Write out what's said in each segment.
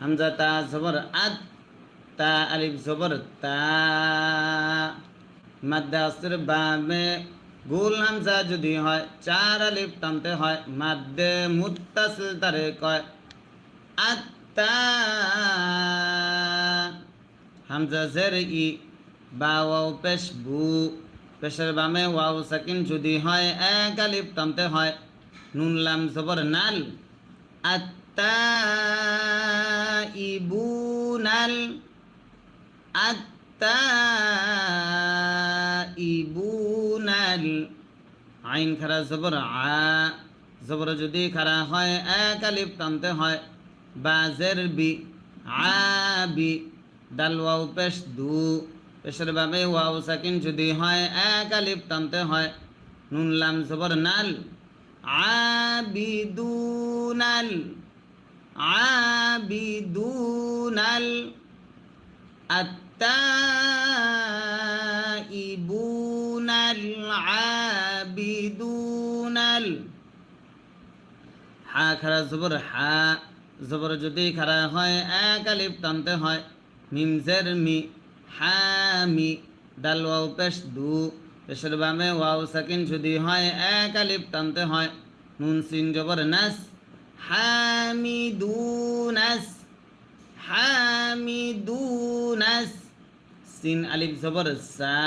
হামজা তা জবর আদ, তা আলিফ জবর তা, মাদ্দে আসর বামে গোল হামজা যদি হয় চার আলিফ টানতে হয়, মাদ্দে মুত্তাসিল তারে কয় আত্তা। হামজা জের ই, বা ওয়াও পেশ বু, পেশের বামে ওয়াও সাকিন যদি হয় এক আলিফ টানতে হয়, নুন লাম জবর নাল, আত্তা ইবুনাল, আত্তা ইবুনাল। আইন খারা জবর আ, জবর যদি খারা হয় এক আলিফ টানতে হয়, বা জের বি, আবি, দাল ওয়াও পেশ দু, পেশের বাবে ওয়াও সাকিন যদি হয় এক আলিফ টানতে হয়, নুন লাম জবর নাল, আবিদুনাল, আবিদুনাল। আত্তাইবুনাল আবিদুনাল। হা খারা জবর হা, জবর যদি খারা হয় এক আলিফ টানতে হয়, মিম জের মি, হামি, দাল ওয়াও পেশ দু, পেশের বামে ওয়াও সাকিন যদি হয় এক আলিফ টানতে হয়, নুন সিন জবর নাস, হামিদুনাস, হামিদুনাস। সিন আলিফ জবর সা,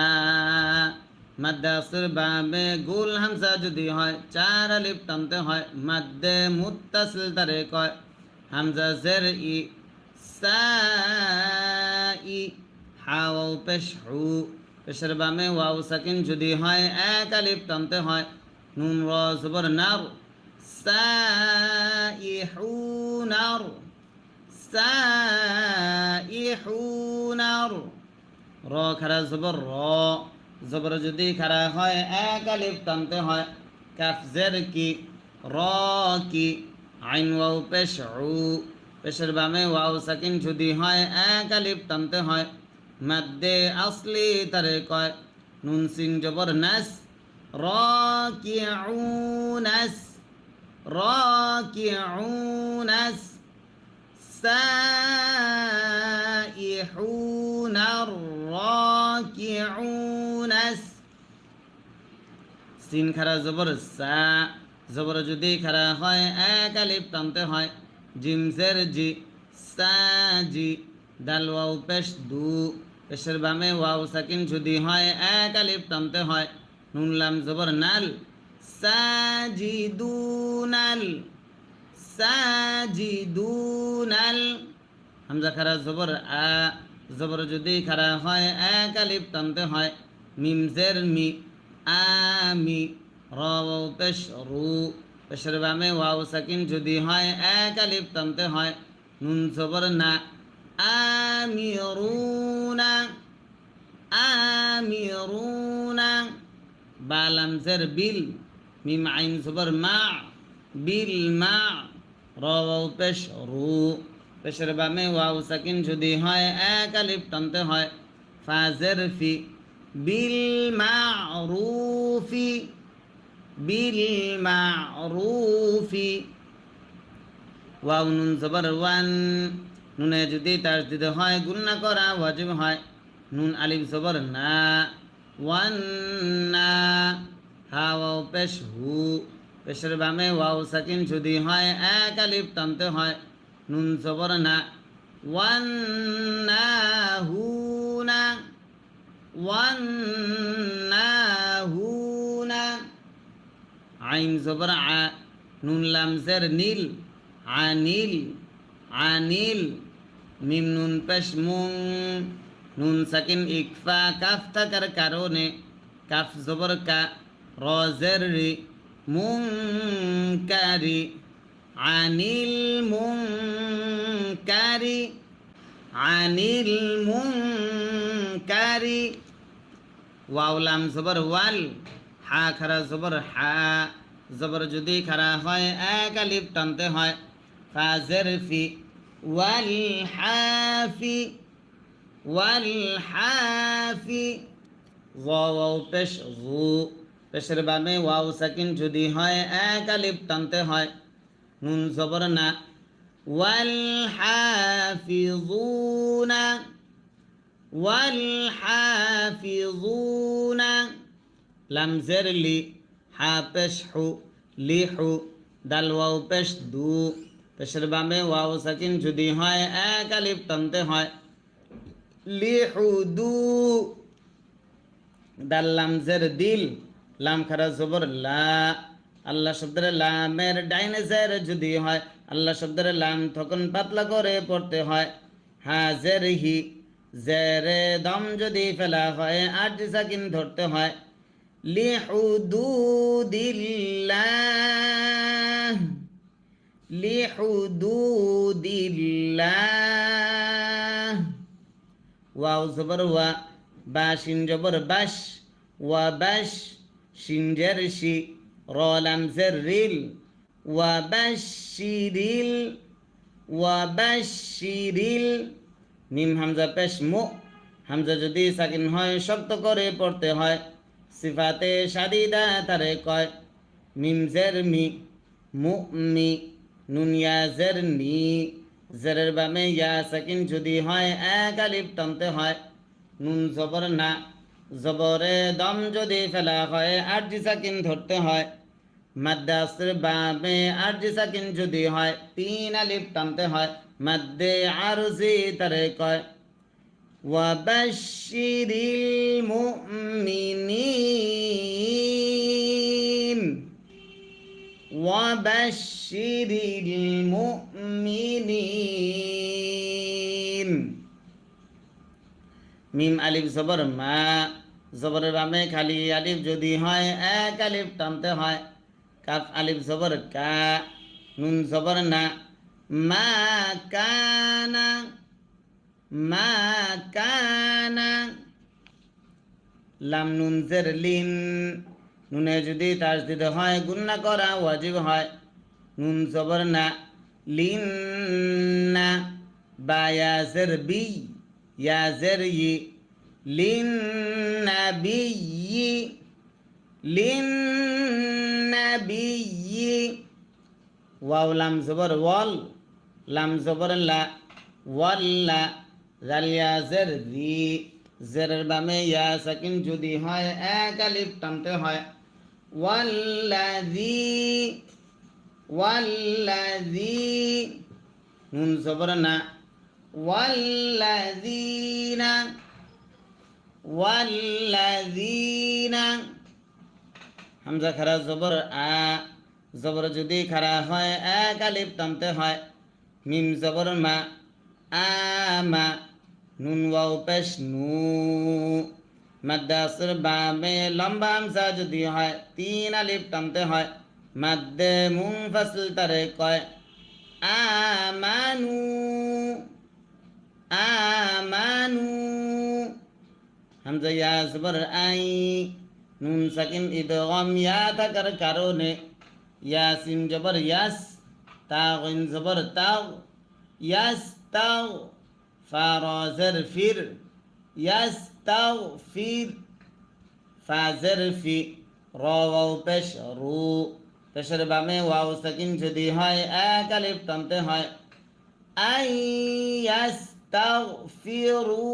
মাদ্দে আসর বামে গোল হামজা যদি হয় চার আলিফ টানতে হয়, মাদ্দে মুত্তাসিল তারে কয় হামজা জের ই, সাই, হা ওয়াও পেশ হু, পেশের বামে ওয়াও সাকিন যদি হয় এক আলিফ টানতে হয়, নুন র জবর নার, সাইহুনার, সাইহুনার। র খারা জবর র, জবর যদি খারা হয় এক আলিফ টানতে হয়, কাফ জের কি, র কি, আইন ওয়াও পেশ উ, পেশের বামে ওয়াও সাকিন যদি হয় এক আলিফ টানতে হয়, মাদ্দে আসলি তারে কয় নুন সিন জবর নাস, রাকিউনাস, রাকিউনাস। السائحون الراكعون। সিন খারা জবর সা, জবর যদি খারা হয় এক আলিফ টানতে হয়, জিম জের জি, সাজি, দাল ওয়াও পেশ দু, পেশের বামে ওয়াও সাকিন যদি হয় এক আলিফ টানতে হয়, নুন লাম জবর নাল, সাজিদুনাল, সাজিদুনাল। হামজা খারা জবর আ, জবর যদি খারা হয় এক আলিফ টানতে হয়, মিম জের মি, আমি, র ওয়াও পেশ রু, পেশের বামে ওয়াও সাকিন যদি হয় এক আলিফ টানতে হয়, নুন জবর না, আমিরুনা, আমিরুনা। বা লাম জের বিল, মিম আইন জবর মা, বিল মা, র ওয়াও পেশ রু, পেশের বামে ওয়াও সাকিন যদি হয় এক আলিফ টানতে হয়, ফা জের ফি, বিল মারুফি, বিল মারুফি। ওয়াও নুন জবর ওয়ান, নুনে যদি তাসদিদ হয় গুণনা করা ওয়াজিব হয়, নুন আলিফ জবর না, ওয়ান না। হা ওয়াও পেশ হু, পেশের বামে ওয়াও সাকিন যদি হয় এক আলিফ টানতে হয়, নুন জবর না, ওয়ান না হুনা, ওয়ান না হুনা। আইন জবর আ, নুন লাম জের নীল, আনিল, আনিল। মিম নুন পেশ মুং, নুন সাকিন ইকফা কাফ থাকার কারণে কাফ জবর কা, র জের রি, মুনকারি, আনিল মুনকারি, আনিল মুনকারি। ওয়াও লাম জবর ওয়াল, হা খারা জবর হা, জবর যদি খারা হয় এক আলিফ টানতে হয়, ফা জের ফি, ওয়াল হাফি, ওয়াল হাফি। ওয়াও পেশ গু, পেশের বামে ওয়াও সাকিন যদি হয় এক আলিফ টানতে হয়, নুন জবর না, ওয়াল হাফি। والحافظون والحافظون লাম জের লি হা পেশ হু লিহু দাল ওয়াও পেশ দু পেশের বামে ওয়াও সাকিন যদি হয় এক আলিফ টানতে হয় লিহুদু দাল লাম জের দিল লাম খারা জবর লা আল্লাহ শব্দের লামের ডাইনে জের যদি হয় আল্লাহ শব্দের লাম তখন পাতলা করে পড়তে হয় হাজের হি জেরে দম যদি ফেলা হয় আর সাকিন ধরতে হয় লিহুদুদিল্লাহ লিহুদুদিল্লাহ ওয়াও জবর ওয়া বা শিন জবর বাশ ওয়া বাশ শিন জের শি র লাম জের রিল ওয়া বাশিরিল ওয়া বাশিরিল মিম হামজা পেশ মু হামজা যদি সাকিন হয় শক্ত করে পড়তে হয় সিফাতে শাদিদা তারে কয় মিম জের মি মুমি নুন ইয়া জের নি জেরের বামে ইয়া সাকিন যদি হয় এক আলিফ টানতে হয় নুন জবর না জবরে দম যদি ফেলা হয় আরজি সাকিন ধরতে হয় মাদ্দে আসর বামে আরজি সাকিন যদি হয় তিন আলিফ টানতে হয় মাদ্দে আরজি তারে কয় ওয়াবাশশিরিল মুমিনিন ওয়াবাশশিরিল মুমিনিন মিম আলিফ জবর মা জবরের বামে খালি আলিফ যদি হয় এক আলিফ টানতে হয় কাফ আলিফ জবর কা নুন জবর না মা কানা মা কানা লাম নুন জের লিন নুনে যদি তাসদিদ হয় গুন্না করা ওয়াজিব হয় নুন জবর না লিন না বা ইয়া জের বি ইয়া জের ই লিন নাবিয়্যি লিন নাবিয়্যি ওয়াও লাম জবর ওয়াল লাম জবর লা ওয়াল্লা জাল ইয়া জের রি জেরের বামে ইয়া সাকিন যদি হয় এক আলিফ টানতে হয় ওয়াল্লাযী ওয়াল্লাযী নুন জবর না ওয়াল্লাযীনা ওয়াল্লাযীনা হামজা খারা জবর আ জবর যদি খারা হয় এক আলিফ টানতে হয় মিম জবর মা আমা নুন ওয়াও পেশ নু মাদ্দে আসর বামে লম্বা হামজা যদি হয় তিন আলিফ টানতে হয় মাদ্দে মুনফাসিল তারে কয় আমানু আমানু হামজা ইয়া জবর আই নুন সাকিন ইদগাম ইয়া থাকার কারণে ইয়াসিন জবর ইয়াস তা গইন জবর তাও ইয়াস তাও ফা রা জের ফির ইয়াস তাও ফির ফা জের ফি র ওয়াও পেশ রু পেশের বামে ওয়াও সাকিন যদি হয় এক আলিফ টানতে হয় আই ইয়াস্তাগফিরু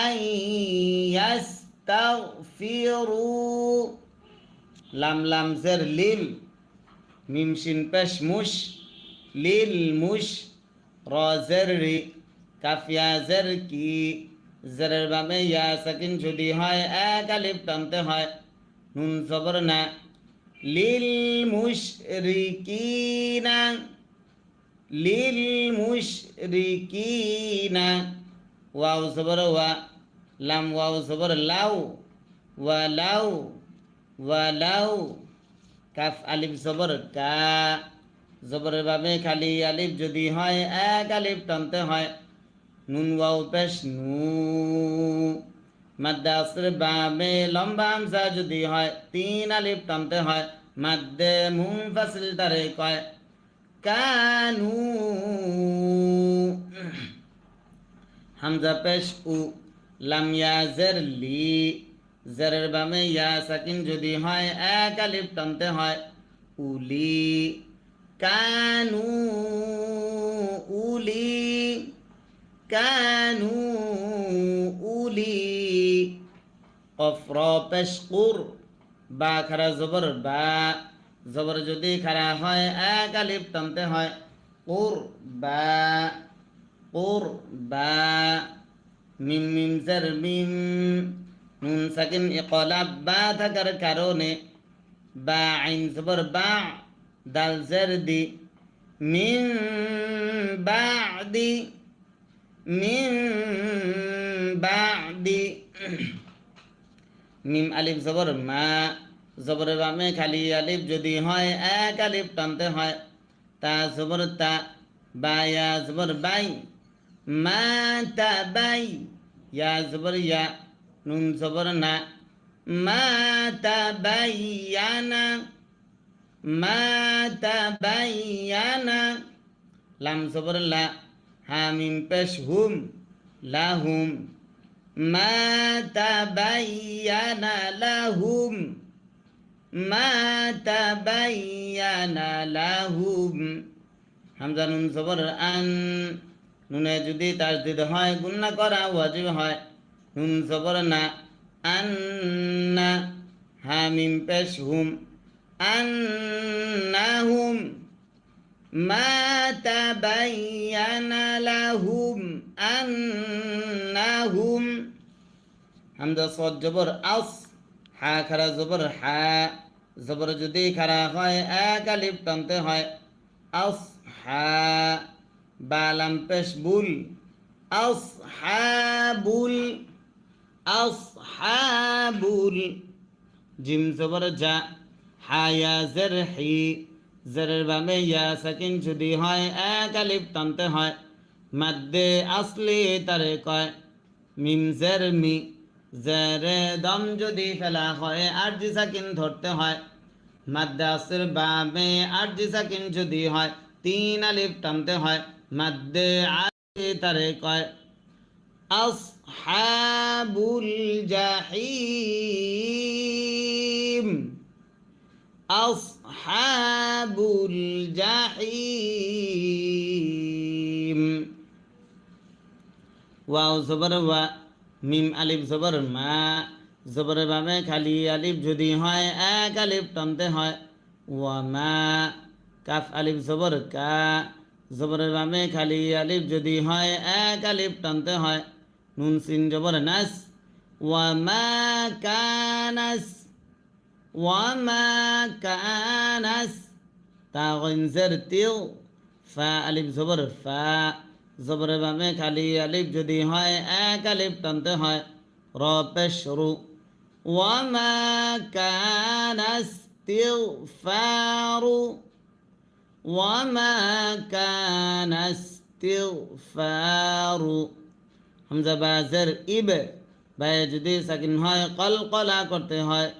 আই ইয়াস্তাগফিরু লাম লাম জের লিল মিম শিন পেশ মুশ লিল মুশ র জের রি কাফ ইয়া জের কি জেরের বামে ইয়া সাকিন যদি হয় এক আলিফ টানতে হয় নুন জবর না লিল মুশরিকিনা লিল মুশরিকিনা ওয়াও জবর ওয়া লাম ওয়াও জবর লাউ ওয়া লাউ ওয়া লাউ কাফ আলিফ জবর কা জবরের বামে খালি আলিফ যদি হয় এক আলিফ টানতে হয় নুন ওয়াও পেশ নু মাদ্দে আসর বামে লম্বা হামজা যদি হয় তিন আলিফ টানতে হয় মাদ্দে মুনফাসিল তারে কয় কানু হামজা পেশ উ লাম ইয়া জের লি জেরের বামে ইয়া সাকিন যদি হয় এক আলিফ টানতে হয় উলি কানু কানু উলি কফ র পেশ কুর বা খারা জবর বা জবর যদি খারা হয় এক আলিফ টানতে হয় কুর বা মিম মিম জের মিম নুন সাকিন ইকলাব বা থাকার কারণে বা আইন জবর বা দাল জের দি মিন বাদি মিন বাদি মিম আলিফ জবর মা জবরের বামে খালি আলিফ যদি হয় এক আলিফ টানতে হয় তা জবর তা বা ইয়া জবর বাই মা তা বাই ইয়া জবর ইয়া নুন জবর না মা তা বাইয়ানা মা তা বাইয়ানা লাম জবর লা হা মিম পেশ হুম লাহুম মা তাবাইয়ানা লাহুম মা তাবাইয়ানা লাহুম হামজা নুন জবর আন নুনে যদি তাসদিদ হয় গুণনা করা ওয়াজিব হয় নুন জবর না আন্না হা মিম পেশ হুম আন্নাহুম মা তাবাইয়ানা লাহুম আন্নাহুম হামজা সদ জবর আস হা খারা জবর হা জবর যদি খারা হয় এক আলিফ টানতে হয় আস হা বালাম পেশ বুল আস হাবুল আস হাবুল জিম জবর যা হায়া জের হি জেরের বামে ইয়া সাকিন যদি হয় এক আলিফ টানতে হয় মাদ্দে আসলি তারে কয় মিম জের মি জেরে দম যদি ফেলা হয় আরজি সাকিন ধরতে হয় মাদ্দে আসর বামে আরজি সাকিন যদি হয় তিন আলিফ টানতে হয় মাদ্দে আসলি তারে কয় আসহাবুল জাহিম আসহাবুল জাহিম ওয়াও জবর ওয়া মিম আলিফ জবর মা জবরের বামে খালি আলিফ যদি হয় এক আলিফ টানতে হয় ওয়া মা কাফ আলিফ জবর কা জবরের বামে খালি আলিফ যদি হয় এক আলিফ টানতে হয় নুন সিন জবর নাস ওয়া মা কানাস وما كانس تا غين زر تيو فا ألف زبر فا زبر بامে খালি আলিফ যদি হয় এক আলিফ টানতে হয় র পেশ রু وما كان استغفار وما كان استغفار হামজা বাজের ইব বায়ে যদি সাকিন হয় কলকলা করতে হয়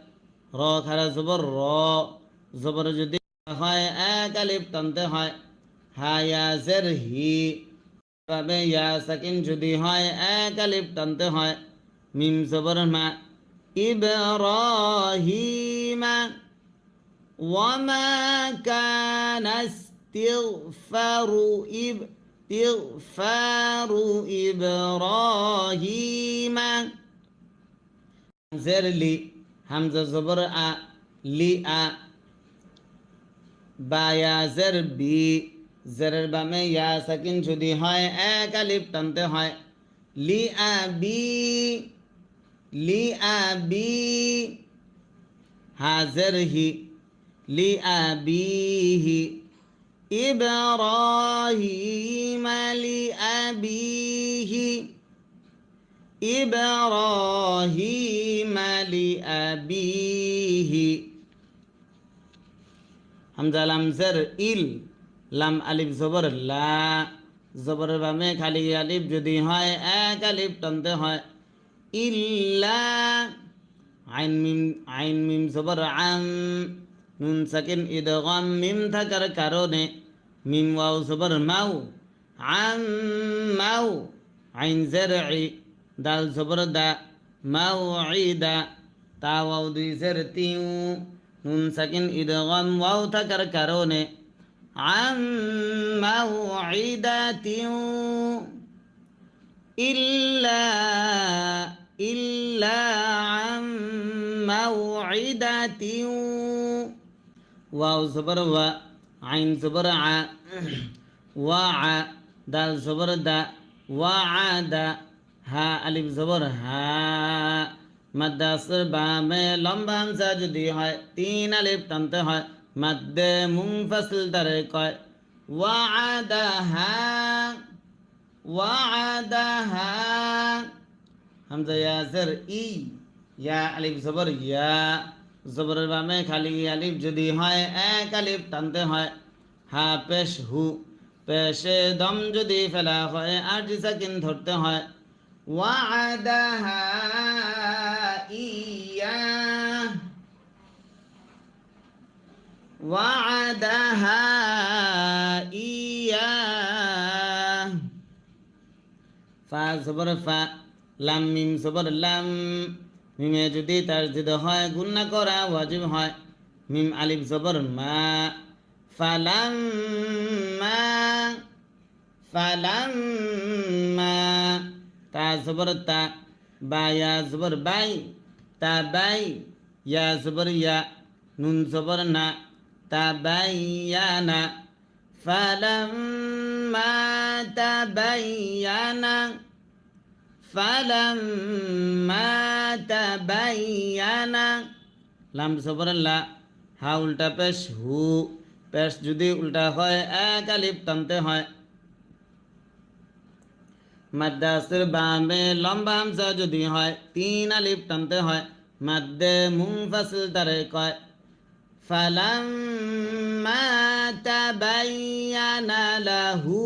র খারা জবর র জবর যদি হয় এক আলিফ টানতে হয় হা ইয়া জের হি ভাবে ইয়া সাকিন যদি হয় এক আলিফ টানতে হয় মিম জবর মা ইব্রাহিমা ওয়ামা কানা ইস্তিগফারু ইব্রাহিমা জের লি হামজা জবর আ লি আ বা ইয়া জের বি জেরের বামে ইয়া সাকিন যদি হয় এক আলিফ টানতে হয় লি আ বি হা জের হি লি আ বিহি ইব্রাহিম লি আবিহি إبراهيم لأبيه হামজা লাম জের ইল লাম আলিফ জবর লা জবরের বামে খালি আলিফ যদি হয় এক আলিফ টানতে হয় ইল্লা আইন মিম জবর আম নুন সাকিন ইদগাম মিম থাকার কারণে মিম ওয়াও জবর মাউ আম মাউ আইন জের ই দাল জবর দা মাউইদা তা ওয়াও দুই জের তিউ নুন সাকিন ইদগাম ওয়াও থাকার কারণে আম মাউইদা তিউ ইল্লা ইল্লা আম মাউইদাতিউ ওয়াও জবর ওয়া আইন জবর আ ওয়া আ দাল জবর দা ওয়া আ দা হা আলিফ জবর হা মাদ্দাসর বামে লম্বা হামজা যদি হয় তিন আলিফ টানতে হয় মাদ্দে মুনফাসিল দ্বারে কয় ওয়াআদাহা ওয়াআদাহা হামজা ইয়াজের ই ইয়া আলিফ জবর ইয়া জবরের বামে খালি আলিফ যদি হয় এক আলিফ টানতে হয় হা পেশ হু পেশে দম যদি ফেলা হয় আর সাকিন ধরতে হয় ওয়াআদাহা ইয়া ওয়াআদাহা ইয়া ফা জবর ফা লাম মিম জবর লাম মিমে যদি তাসদিদ হয় গুণনা করা ওয়াজিব হয় মিম আলিফ জবর মা ফালাম্মা ফালাম্মা তা জবর তা বা ইয়া জবর বাই তা বাই ইয়া জবর ইয়া নুন জবর না তা বাই ইয়া না ফালাম্মা তাবাইয়ানা ফালাম্মা তাবাইয়ানা লাম জবর লা হা উল্টা পেশ হু পেশ যদি উল্টা হয় এক আলিফ টানতে হয় মাদ্দাসের বামে লম্বা হামজা যদি হয় তিন আলিফ টানতে হয় মাদ্দে মুনফাসিল দ্বারে কয় ফালাম্মা তাবাইয়ানা লাহু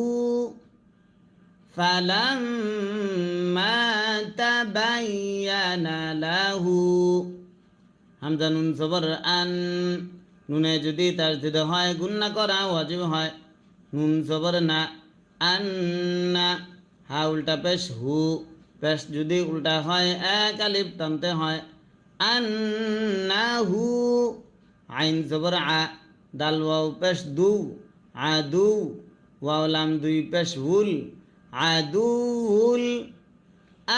ফালাম্মা তাবাইয়ানা লাহু হামজা নুন জবর আন নুনে যদি তাসদিদ হয় গুণনা করা ওয়াজিব হয় নুন জবর না আন্না হা উল্টা পেশ হু পেশ যদি উল্টা হয় এক আলিফ টানতে হয় আন্নাহু আইন জবর আ দাল ওয়াও পেশ দু আদু ওয়াও লাম দুই পেশ উল আদুউল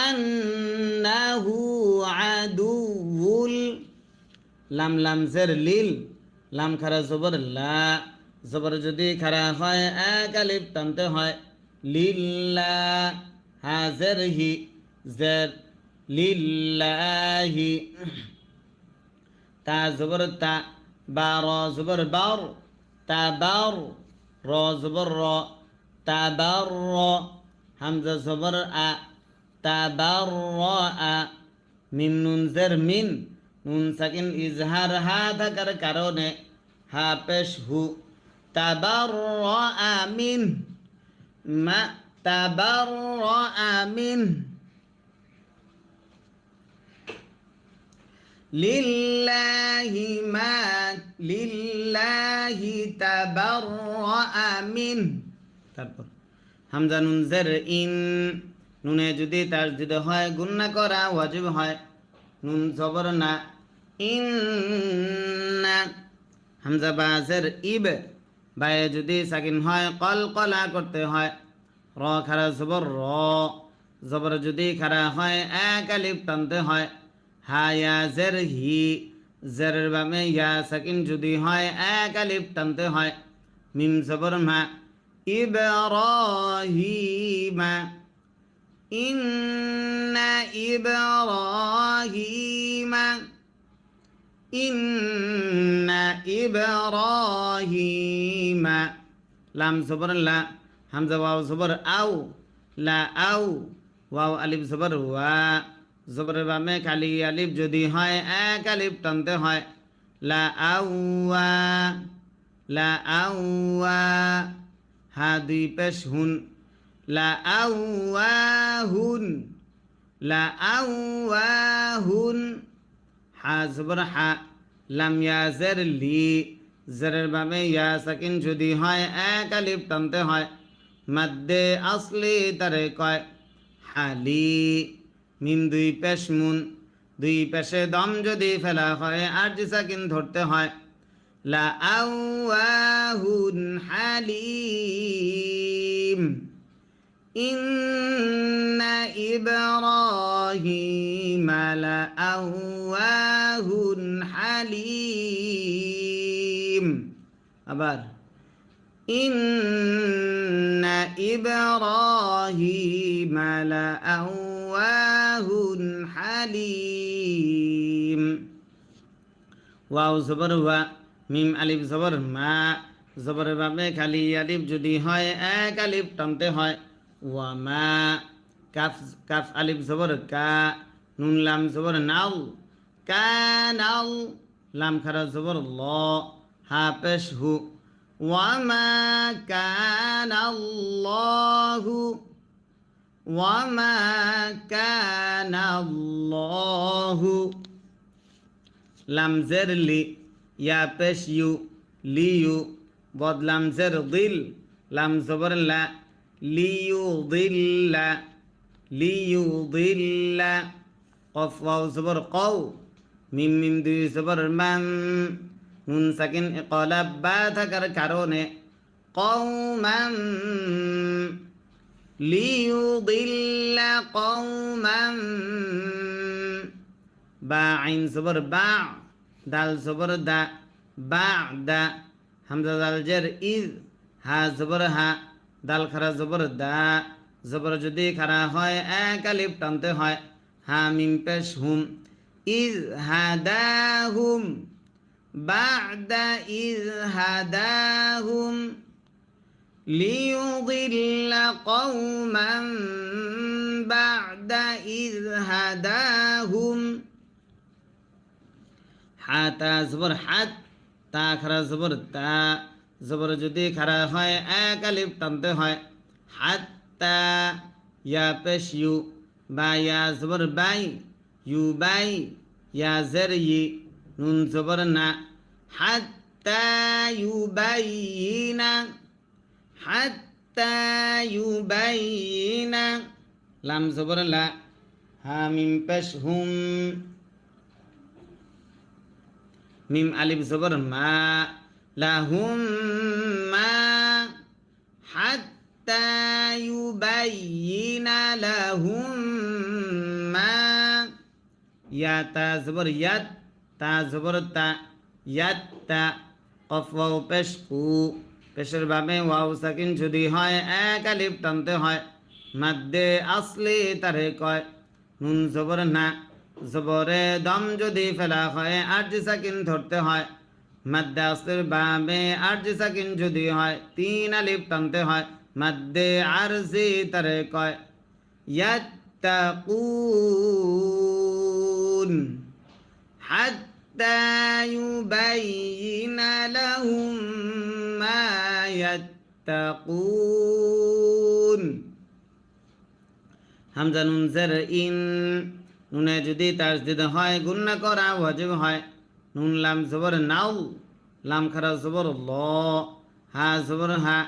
আন্নাহু আদুউল লাম লাম জের লিল লাম খারা জবর লা জবর যদি খারা হয় এক আলিফ টানতে হয় লিল্লা হাজের হি জের লিল্লাহি তা জবর তা বা র জবর বার তা বার র জবর র তা বার র হামজা জবর আ তা বার র আ মিম নুন জের মিন নুন সাকিন ইজহার হা থাকার কারণে হা পেশ হু তাবার আমিন মা তাবার আমিন লিল্লাহি মা লিল্লাহি তাবার আমিন তারপর হামজা নুন জের ইন নুনে যদি তাসদিদ হয় গুণনা করা ওয়াজিব হয় নুন জবর না ইন্না হামজা বাজের ইব বায়ে যদি সাকিন হয় কলকলা করতে হয় র খারা জবর র জবর যদি খারা হয় এক আলিফ টানতে হয় হা ইয়া জের হি জেরের বামে ইয়া সাকিন যদি হয় এক আলিফ টানতে হয় মিম জবর মা ইব্রাহিমা ইন্না ইব্রাহিমা ইন্না ইব্রাহিমা লাম জবর লা হামজা ওয়াও জবর আও লা আও ওয়াও আলিফ জবর ওয়া জবরের বামে খালি আলিফ যদি হয় এক আলিফ টানতে হয় লা আওয়া লা আওয়া হা দুই পেশ হুন লা আওয়াহুন লা আওয়াহুন হা জবর হা লাম ইয়া জের লি জেরের বামে ইয়া সাকিন যদি হয় এক আলিফ টানতে হয় মাদ্দে আসলি তারে কয় হালি মিম দুই পেশ মুন দুই পেশে দম যদি ফেলা হয় আর জি সাকিন ধরতে হয় লা আওয়াহুন হালিম ইন্না ইব্রাহিমা লাআওয়াহুন হালিম। আবার ইন্না ইব্রাহিমা লাআওয়াহুন হালিম। ওয়াও জবর ওয়া, মিম আলিফ জবর মা, জবরের ভাবে খালি আলিফ যদি হয় এক আলিফ টানতে হয়। ওয়া মা, কাফ কাফ আলিফ জবর কা, নুন লাম জবর নাও, কানাও, লাম খারা জবর ল, হা পেশ হু। ওয়া মা কানাল্লাহু, ওয়া মা কানাল্লাহু। লাম জের লি, ইয়া পেশ ইউ, লিউ, বদলাম জের দিল, লাম জবর লা, লিউ দিল্লা, লিউ দিল্লা। কফ ওয়াও জবর কও, মিম মিম দুই জবর মান, নুন সাকিন ইকলাব বা থাকার কারণে কওমান, লিউদিল্লা কওমান। বা আইন জবর বা, দাল জবর দা, বা দা, হামজা দাল জের ইজ, হা জবর হা, দাল খারা জবর দা, জবর যদি খারা হয় এক আলিফ টানতে হয়। হা মিম পেশ হুম, ইজ হাদাহুম, বা'দা ইজ হাদাহুম, লিয়ুদিল্লা কওমান বা'দা ইজ হাদাহুম। হাতা জবর হাত, তা খারা জবর তা, জবর যদি খারা হয় এক আলিফ টানতে হয়। হাত্তা, ইয়া পেশ ইউ, বা ইয়া জবর বাই, ইউ বাই, ইয়া জের ই, নুন জবর না, হাত্তা ইউবাইয়িনা, হাত্তা ইউবাইয়িনা। লাম জবর লা, হা মিম পেশ হুম, মিম আলিফ জবর মা, লাহুম মা, হাত্তা ইউবাইয়িনা লাহুম মা। ইয়া তা জবর ইয়াত, তা জবর তা, ইয়াত্তা। কফ ওয়াও পেশ কু, পেশের ভাবে ওয়াও সাকিন যদি হয় এক আলিফ টানতে হয়। মাদ্দে আসলি তারে কয়। নুন জবর না, জবরে দম যদি ফেলা হয় আরজি সাকিন ধরতে হয়। মাদ্দে আসলির ভাবে আরজি সাকিন যদি হয় তিন আলিফ টানতে হয়। মাদ্দে আরজি তারে কয়। ইয়াত্তাকুন, হাত্তা ইউবাইয়িনা লাহুম মা ইয়াত্তাকুন। হামজা নুন জের ইন, নুনে যদি তাসদিদ হয় গুন্না করা ওয়াজিব হয়। নুন লাম জবর নাও, লাম খারা জবর ল, হা জবর হা।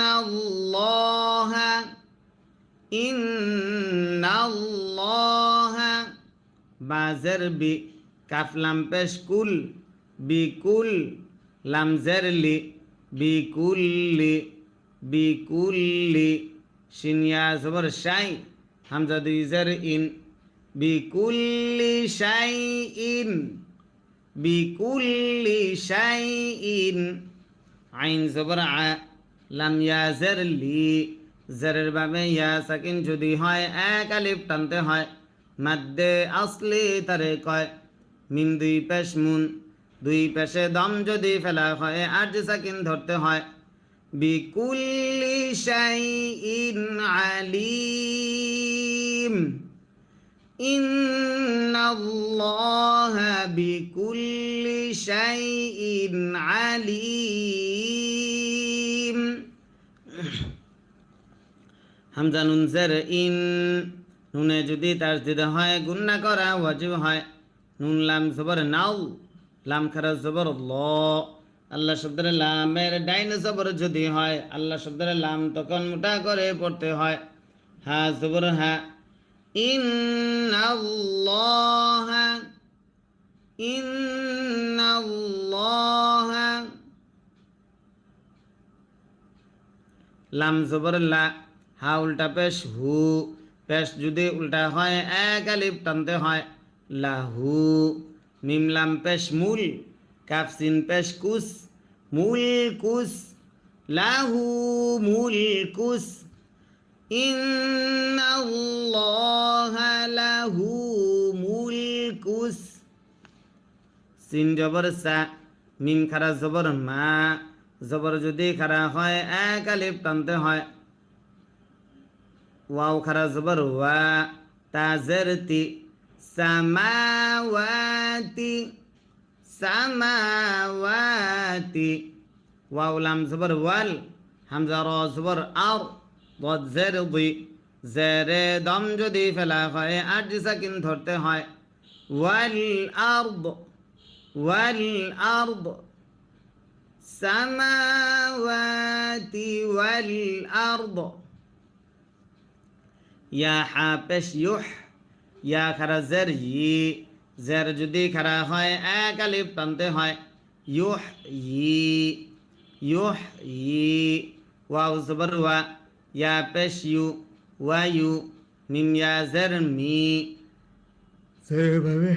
ইন্নাল্লাহা, ইন্নাল্লাহা। বা জের বি, কাফ লাম পেশ কুল, বিকুল, লাম জের লি, বিকুল্লি, বিকুল্লি। শিনিয়া জবর শাই, হামজা দুই জের ইন, বিকুল্লি শাই ইন, বিকুল্লি শাই ইন। আইন জবর আ, লাম ইয়া জের লি, জেরের ভাবে ইয়া সাকিন যদি হয় এক আলিফ টানতে হয়। মাদ্দে আসলি তারে কয়। মিম দুই পেশ মুন, দুই পেশে দম যদি ফেলা হয় আরজি সাকিন ধরতে হয়। বিকুল্লি শাইইন আলিম, ইন্নাল্লাহা বিকুল্লি শাইইন আলিম। হামজা নুন জের ইন, নুনে যদি তাসদিদ হয় গুন্না করা ওয়াজিব হয়। নুন লাম জবর নাও, লাম খারা জবর ল। আল্লাহ শব্দের লামের ডাইন জবর যদি হয় আল্লাহ শব্দের লাম তখন মোটা করে পড়তে হয়। হা জবর হা, ইন্নাল্লাহা, ইন্নাল্লাহা। লাম জবর লা, হা উল্টা পেশ হু, পেশ যদি উল্টা হয় এক আলিফ টানতে হয় লাহু। মিম লাম পেশ মূল, কাফ সিন পেশ কুস, মূল কুস, লাহু মূল কুস। ইন্নাল্লাহা লাহু মুলকুস। সিন জবর সা, মিম খারা জবর মা, জবর যদি খারা হয় এক আলিফ টানতে হয়। ওয়াও খারা জবর ওয়া, তা জের তি, সামাওয়াতি, সামাওয়াতি। ওয়াও লাম জবর ওয়াল, হামজা র জবর আর, ضاد জের দি, জেরে দম যদি ফেলা হয় আর সাকিন ধরতে হয়। ওয়াল আরদ, ওয়াল আরদ, সামাওয়াতি ওয়াল আরদ। ইয়া হা পেশ ইউহ, ইয়া খারা জের ই, জের যদি খারা হয় এক আলিফ টানতে হয় ইউহ ই, ইউহ ই। ওয়াও জবর ওয়া, ইয়া পেশ ইউ, ওয়া ইউ, মিম ইয়া জের মি, সেভাবে